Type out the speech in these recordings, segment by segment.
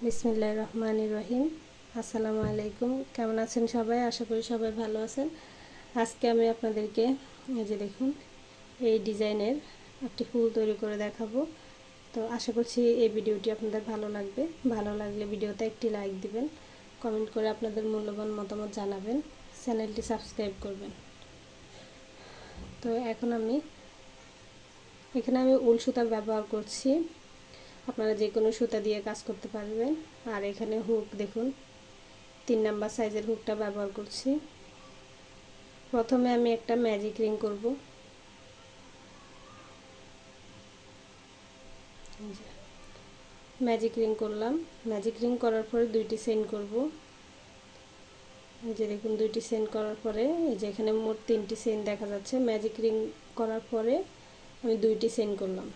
বিসমিল্লাহির রহমানির রহিম। আসসালামু আলাইকুম। কেমন আছেন সবাই? আশা করি সবাই ভালো আছেন। আজকে আমি আপনাদেরকে এই যে দেখুন এই ডিজাইনের একটি ফুল তৈরি করে দেখাবো। তো আশা করছি এই ভিডিওটি আপনাদের ভালো লাগবে। ভালো লাগলে ভিডিওতে একটি লাইক দিবেন, কমেন্ট করে আপনাদের মূল্যবান মতামত জানাবেন, চ্যানেলটি সাবস্ক্রাইব করবেন। তো এখানে আমি উল সুতা ব্যবহার করছি। আপনারা যে কোনো সুতা দিয়ে কাজ করতে পারবেন। আর এখানে হুক দেখুন 3 নাম্বার সাইজের হুকটা ব্যবহার করছি। প্রথমে আমি একটা ম্যাজিক রিং করব। ম্যাজিক রিং করলাম। ম্যাজিক রিং করার পরে দুইটি চেইন করব। এই যে দেখুন দুইটি চেইন করার পরে এই যে এখানে মোট 3টি চেইন দেখা যাচ্ছে। ম্যাজিক রিং করার পরে আমি দুইটি চেইন করলাম,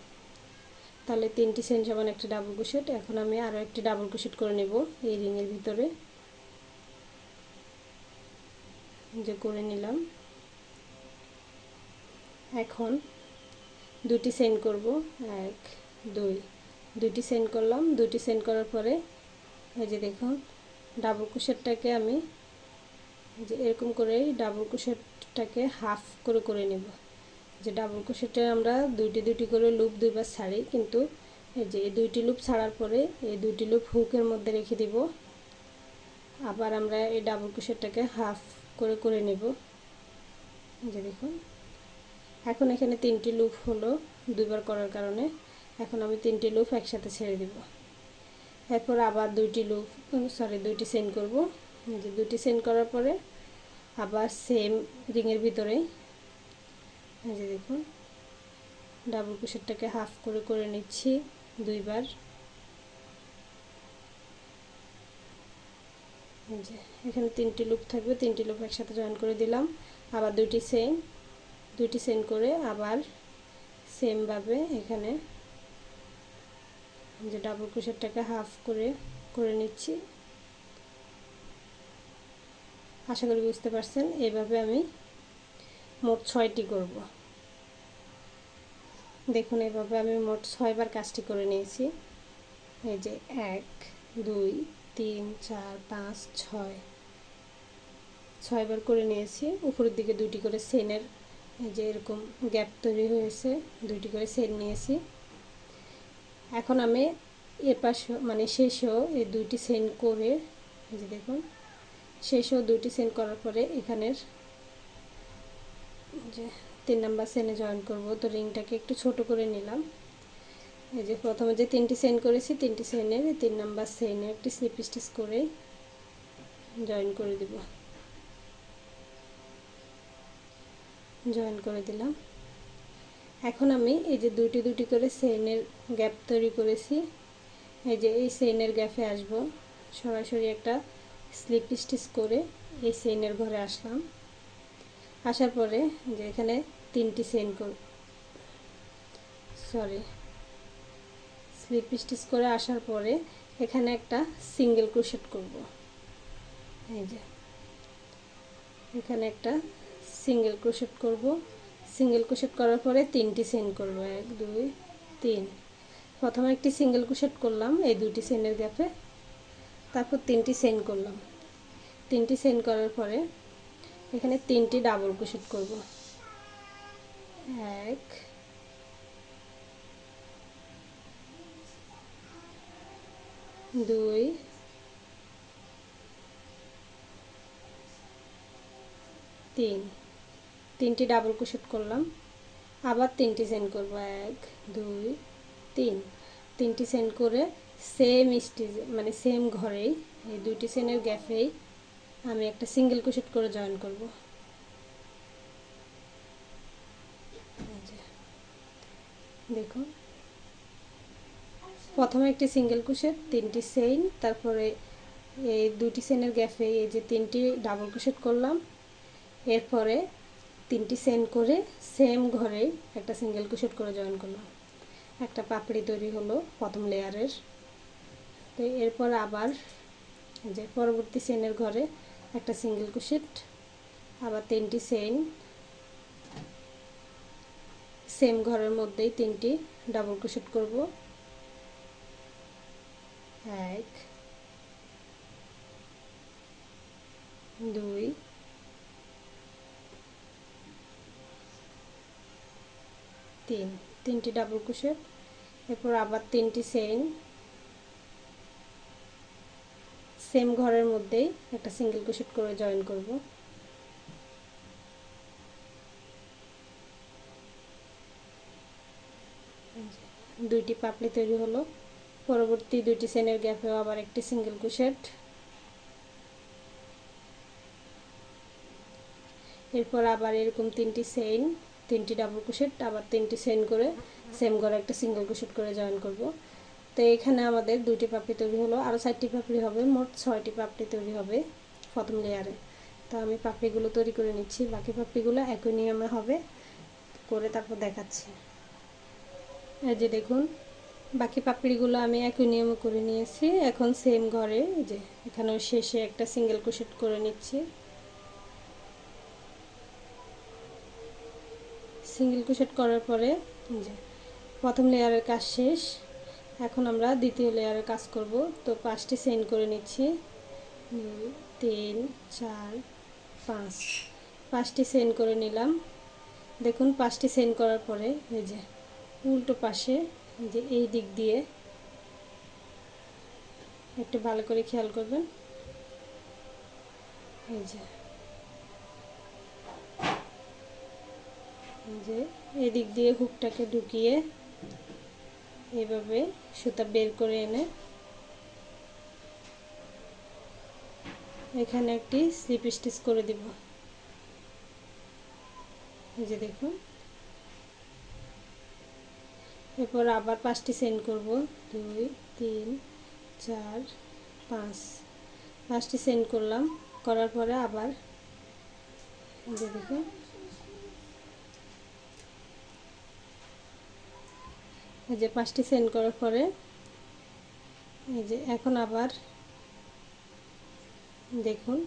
তাহলে 3টি চেইন সমান একটা ডাবল ক্রোশেট। এখন আমি আরও একটি ডাবল ক্রোশেট করে নেব এই রিংয়ের ভিতরে। যে করে নিলাম। এখন দুটি চেইন করব, 1 2, দুইটি চেইন করলাম। দুইটি চেইন করার পরে এই যে দেখুন ডাবল ক্রোশেটটাকে আমি যে এরকম করে ডাবল ক্রোশেটটাকে হাফ করে করে নেব। যে ডাবল ক্রোশেটে আমরা দুইটি করে লুপ দুইবার ছাড়ি, কিন্তু এই যে এই দুইটি লুপ ছাড়ার পরে এই দুইটি লুপ হুকের মধ্যে রেখে দিব। আবার আমরা এই ডাবল ক্রোশেটটাকে হাফ করে করে নেব। যে দেখুন এখন এখানে 3টি লুপ হলো দুইবার করার কারণে। এখন আমি 3টি লুপ একসাথে ছেড়ে দিব। এরপর আবার দুইটি চেইন করব। যে দুইটি চেইন করার পরে আবার সেম রিংয়ের ভিতরে এই যে দেখুন ডাবল ক্রোশেটটাকে হাফ করে করে নিচ্ছি দুইবার। যে এখানে 3টি লুপ থাকবে, 3টি লুপ একসাথে জয়েন করে দিলাম। আবার দুইটি চেইন করে আবার সেম ভাবে এখানে যে ডাবল ক্রোশেটটাকে হাফ করে করে নিচ্ছি। আশা করি বুঝতে পারছেন। এইভাবে আমি মোট 6টি করব। দেখুন এইভাবে আমি মোট 6বার কাজটি করে নিয়েছি। এই যে 1 2 3 4 5 6বার করে নিয়েছি। উপরের দিকে দুইটি করে চেইনের এই যে এরকম গ্যাপ তৈরি হয়েছে, দুইটি করে চেইন নিয়েছি। এখন আমি এর পাশে মানে শেষেও এই দুইটি চেইন করে এই যে দেখুন শেষেও দুইটি চেইন করার পরে এখানের যে 3 নাম্বার চেইনে জয়েন করব। তো রিংটাকে একটু ছোট করে নিলাম। এই যে প্রথমে যে 3টি চেইন করেছি 3টি চেইনের 3 নাম্বার চেইনে একটি স্লিপ স্টিচ করে জয়েন করে দিব। জয়েন করে দিলাম। এখন আমি এই যে দুইটি করে চেইনের গ্যাপ তৈরি করেছি, এই যে এই চেইনের গ্যাপে আসব। সরাসরি একটা স্লিপ স্টিচ করে এই চেইনের ঘরে আসলাম। আসার পরে যে এখানে 3টি চেইন স্লিপ স্টিচ করে আসার পরে এখানে একটা সিঙ্গেল ক্রোশেট করব। এই যে এখানে একটা সিঙ্গেল ক্রোশেট করব। সিঙ্গেল ক্রোশেট করার পরে 3টি চেইন করব, 1 2 3। প্রথমে একটি সিঙ্গেল ক্রোশেট করলাম এই দুইটি চেইনের গ্যাপে, তারপর 3টি চেইন করলাম। 3টি চেইন করার পরে এখানে 3টি ডাবল ক্রোশেট করব, 1 2 3। 3টি ডাবল ক্রোশেট করলাম। আবার 3টি চেইন করব, 1 2 3। 3টি চেইন করে সেম স্টিচ মানে সেম ঘরেই এই দুইটি চেইনের গ্যাপেই আমি একটা সিঙ্গেল ক্রোশেট করে জয়েন করব। দেখুন প্রথমে একটি সিঙ্গেল ক্রোশেট 3টি চেইন, তারপরে এই দুটি চেইনের গ্যাপে এই যে 3টি ডাবল ক্রোশেট করলাম। এরপরে 3টি চেইন করে সেম ঘরে একটা সিঙ্গেল ক্রোশেট করে জয়েন করলাম। একটা পাপড়ি তৈরি হলো প্রথম লেয়ারের। তো এরপর আবার যে পরবর্তী চেইনের ঘরে একটা সিঙ্গেল ক্রোশেট, আবার 3টি চেইন, সেম ঘরের মধ্যেই 3টি ডাবল ক্রোশেট করব, 1 2 3 তিনটি ডাবল ক্রোশেট। এরপর আবার 3টি চেইন, সেম ঘরের মধ্যেই একটা সিঙ্গেল ক্রোশেট করে জয়েন করব। দুইটি পাপড়ি তৈরি হলো। পরবর্তী দুইটি চেইনের গ্যাপেও আবার একটি সিঙ্গেল ক্রোশেট। এরপর আবার এরকম 3টি চেইন, 3টি ডাবল ক্রোশেট, আবার 3টি চেইন করে সেম ঘরে একটা সিঙ্গেল ক্রোশেট করে জয়েন করব। তো এখানে আমাদের দুইটি পাপড়ি তৈরি হলো, আরও 4টি পাপড়ি হবে, মোট 6টি পাপড়ি তৈরি হবে প্রথম লেয়ারে। তো আমি পাপড়িগুলো তৈরি করে নিচ্ছি, বাকি পাপড়িগুলো একই নিয়মে হবে, করে তারপর দেখাচ্ছি। এই যে দেখুন, বাকি পাপড়িগুলো আমি একই নিয়মে করে নিয়েছি। এখন সেম ঘরে যে এখানেও শেষে একটা সিঙ্গেল ক্রোশেট করে নিচ্ছি। সিঙ্গেল ক্রোশেট করার পরে যে প্রথম লেয়ারের কাজ শেষ। এখন আমরা দ্বিতীয় লেয়ারের কাজ করব। তো 5টি চেইন করে নিচ্ছি, 2 3 4 5, 5টি চেইন করে নিলাম। দেখুন 5টি চেইন করার পরে এই যে উল্টো পাশে যে এই দিক দিয়ে একটু ভালো করে খেয়াল করবেন, এই যে এই দিক দিয়ে হুকটাকে ঢুকিয়ে এইভাবে সুতা বের করে এনে এখানে একটি স্লিপ স্টিচ করে দিব। এই যে দেখুন, এরপর আবার 5টি চেইন করব, 2 3 4 5, 5টি চেইন করলাম। করার পরে আবার এই যে দেখুন, এই যে 5টি চেইন করার পরে এই যে এখন আবার দেখুন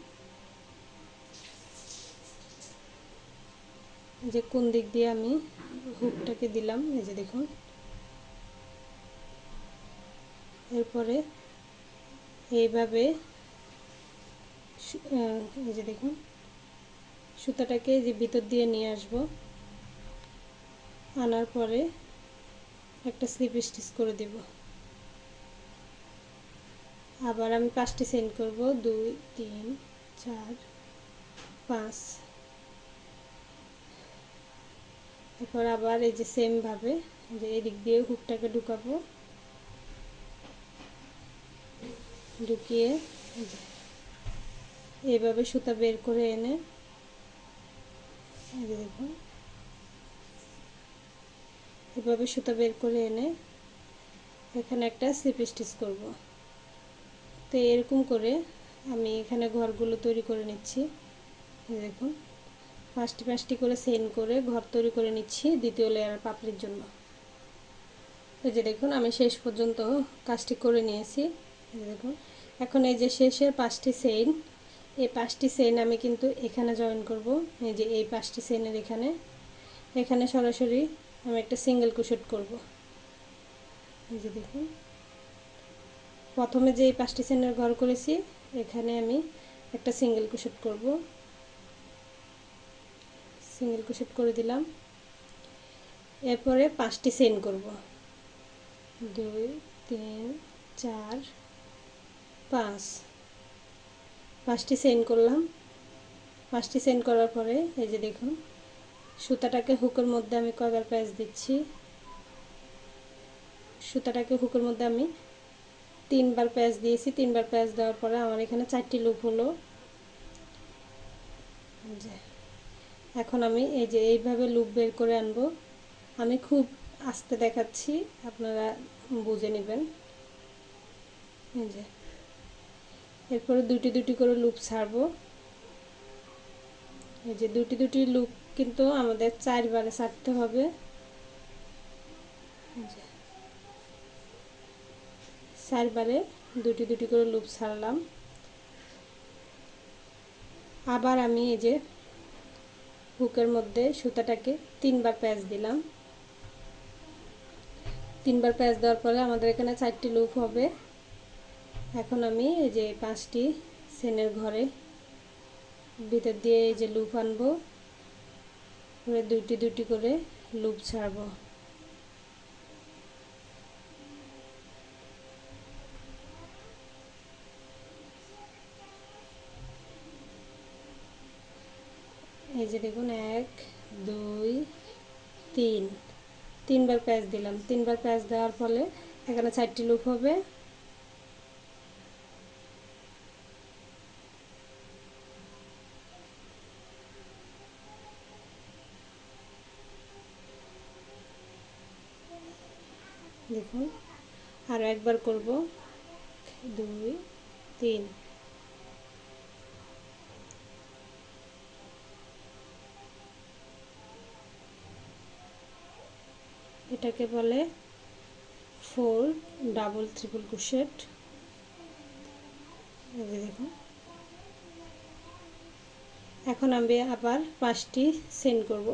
যে কোন দিক দিয়ে আমি হুকটাকে দিলাম, এই যে দেখুন। এরপরে এইভাবে এই যে দেখুন সুতাটাকে যে ভিতর দিয়ে নিয়ে আসব, আনার পরে একটা স্লিপ স্টিচ করে দেব। আবার আমি 5টি চেইন করব, 2 3 4 5। এরপর আবার এই যে সেম ভাবে যে এদিক দিয়ে হুকটাকে ঢুকাবো, ঢুকিয়ে এইভাবে সুতা বের করে এনে এই যে দেখুন, এভাবে সুতা বের করে এনে এখানে একটা স্লিপ স্টিচ করব। তো এরকম করে আমি এখানে ঘরগুলো তৈরি করে নিচ্ছি। এই দেখুন 5টি করে চেইন করে ঘর তৈরি করে নিচ্ছি দ্বিতীয় লেয়ারের পাপড়ির জন্য। এই যে দেখুন আমি শেষ পর্যন্ত কাজটি করে নিয়েছি। এই দেখুন এখন এই যে শেষের 5টি চেইন, এই 5টি চেইন আমি কিন্তু এখানে জয়েন করব। এই যে এই 5টি চেইনের এখানে সরাসরি আমি একটা সিঙ্গেল ক্রোশেট করব। এই যে দেখুন প্রথমে যে এই 5টি চেইনের ঘর করেছি এখানে আমি একটা সিঙ্গেল ক্রোশেট করব। সিঙ্গেল ক্রোশেট করে দিলাম। এরপরে 5টি চেইন করব, 2 3 4 5, 5টি চেইন করলাম। 5টি চেইন করার পরে এই যে দেখুন সুতাটাকে হুকের মধ্যে আমি কয়বার প্যাঁচ দিচ্ছি, সুতাটাকে হুকের মধ্যে আমি 3বার প্যাঁচ দিয়েছি। 3বার প্যাঁচ দেওয়ার পরে আমার এখানে 4টি লুপ হলো। এখন আমি এই যে এইভাবে লুপ বের করে আনব। আমি খুব আস্তে দেখাচ্ছি, আপনারা বুঝে নেবেন। এই যে এরপরে দুটি করে লুপ ছাড়বো। এই যে দুটি লুপ কিন্তু আমাদের 4বারে ছাড়তে হবে। 4বারে দুটি করে লুপ ছাড়লাম। আবার আমি এই যে হুকের মধ্যে সুতাটাকে 3বার প্যাঁচ দিলাম। 3বার প্যাঁচ দেওয়ার পরে আমাদের এখানে 4টি লুপ হবে। এখন আমি এই যে 5টি চেইনের ঘরে ভিতর দিয়ে এই যে লুপ আনবো, পরে দুটি দুটি করে লুপ ছাড়বো। এই যে দেখুন 1 2 3, তিনবার প্যাচ দিলাম। তিনবার প্যাচ দেওয়ার ফলে এখানে 4টি লুপ হবে। দেখুন আরও একবার করব, 2 3। এটাকে বলে 4 ডাবল ট্রিপল ক্রোশেট। এই যে দেখুন, এখন আমি আবার 5টি চেইন করব।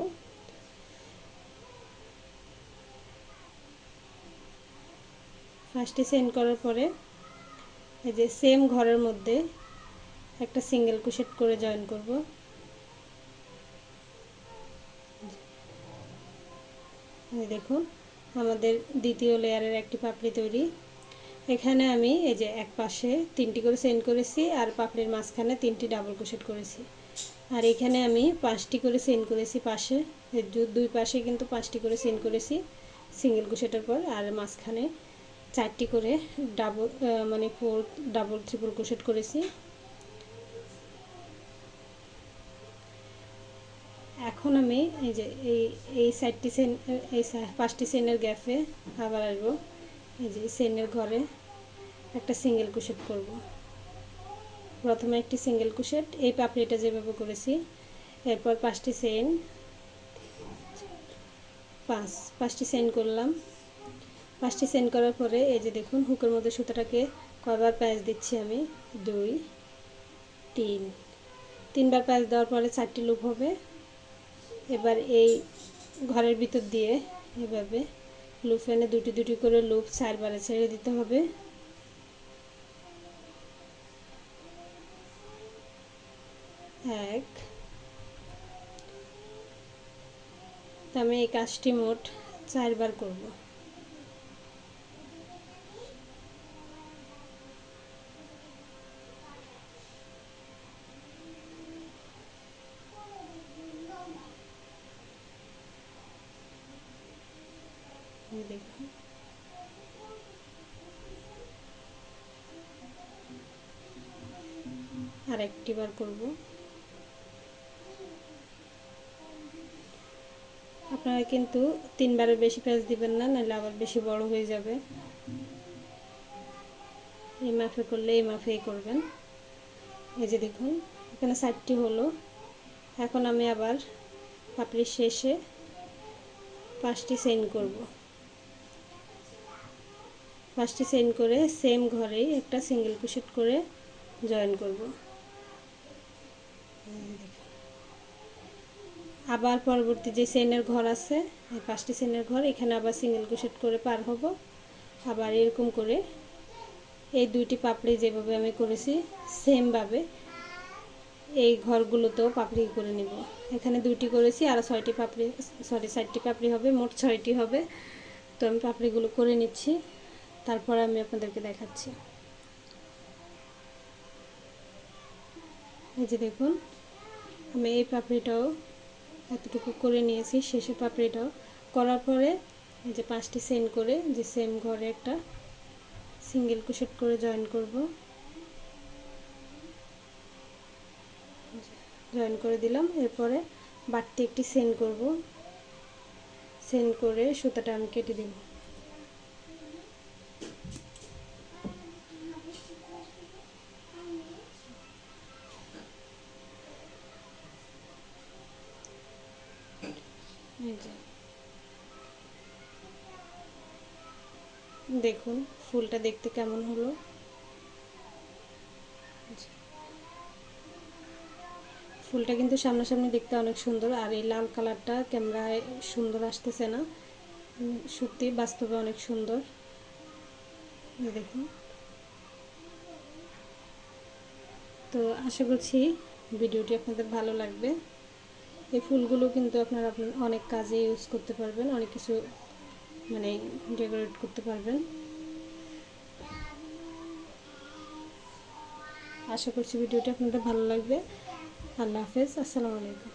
5টি চেইন করার পরে এই যে সেম ঘরের মধ্যে একটা সিঙ্গেল ক্রোশেট করে জয়েন করব। দেখুন আমাদের দ্বিতীয় লেয়ারের একটি পাপড়ি তৈরি। এখানে আমি এই যে এক পাশে 3টি করে চেইন করেছি আর পাপড়ির মাঝখানে 3টি ডাবল ক্রোশেট করেছি। আর এখানে আমি 5টি করে চেইন করেছি পাশে, দুই পাশে কিন্তু 5টি করে চেইন করেছি সিঙ্গেল ক্রোশেটের পর। আর মাঝখানে 4টি করে ডাবল মানে 4 ডাবল ট্রিপল ক্রোশেট করেছি। এখন আমি এই যে এই সাইডটি চেইন, এই 5টি চেইনের গ্যাপে আবার আসবো। এই যে চেইনের ঘরে একটা সিঙ্গেল ক্রোশেট করব। প্রথমে একটি সিঙ্গেল ক্রোশেট, এই পাপড়িটা যেভাবে করেছি, এরপর 5টি চেইন, 5টি চেইন করলাম। 5টি চেইন করার পরে এই যে দেখুন হুকের মধ্যে সুতাটাকে কয়বার প্যাঁচ দিচ্ছি আমি, 2 3, 3বার প্যাঁচ দেওয়ার পরে 4টি লুপ হবে। এবার এই ঘরের ভিতর দিয়ে এভাবে লুপ এনে দুটি দুটি করে লুপ 4বারে ছেড়ে দিতে হবে। আমি এই কাজটি মোট 4বার করব। দেখুন আর একটি বার করব। আপনারা কিন্তু 3বারের বেশি প্যাচ দিবেন না, নাহলে আবার বেশি বড় হয়ে যাবে। এই মাপে করলে এই মাপেই করবেন। এই যে দেখুন এখানে 4টি হলো। এখন আমি আবার পাপড়ির শেষে 5টি চেইন করব। 5টি চেইন করে সেম ঘরেই একটা সিঙ্গেল ক্রোশেট করে জয়েন করব। আবার পরবর্তী যে চেইনের ঘর আছে, এই 5টি চেইনের ঘর, এখানে আবার সিঙ্গেল ক্রোশেট করে পার হব। আবার এরকম করে এই 2টি পাপড়ি যেভাবে আমি করেছি সেম ভাবে এই ঘরগুলোতেও পাপড়ি করে নিব। এখানে 2টি করেছি, আর 6টি পাপড়ি, সরি 4টি পাপড়ি হবে, মোট 6টি হবে। তো আমি পাপড়িগুলো করে নিচ্ছি, তারপর আমি আপনাদেরকে দেখাচ্ছি। এই যে দেখুন আমি এই পাপড়িটাও এতটুকু করে নিয়েছি। শেষে পাপড়িটাও করার পরে এই যে 5টি চেইন করে যে সেম ঘরে একটা সিঙ্গেল ক্রোশেট করে জয়েন করব। জয়েন করে দিলাম। এরপরে বাড়তি একটি চেইন করব, চেইন করে সুতাটা আমি কেটে দেব। দেখুন ফুলটা দেখতে কেমন হলো। ফুলটা কিন্তু সামনাসামনি দেখতে অনেক সুন্দর, আর এই লাল কালারটা ক্যামেরায় সুন্দর আসতেছে না, সত্যি বাস্তবে অনেক সুন্দর। দেখুন, তো আশা করছি ভিডিওটি আপনাদের ভালো লাগবে। এই ফুলগুলো কিন্তু আপনারা অনেক কাজে ইউজ করতে পারবেন, অনেক কিছু মানে ডেকোরেট করতে পারবেন। আশা করছি ভিডিওটি আপনাদের ভালো লাগবে। আল্লাহ হাফেজ, আসসালামু আলাইকুম।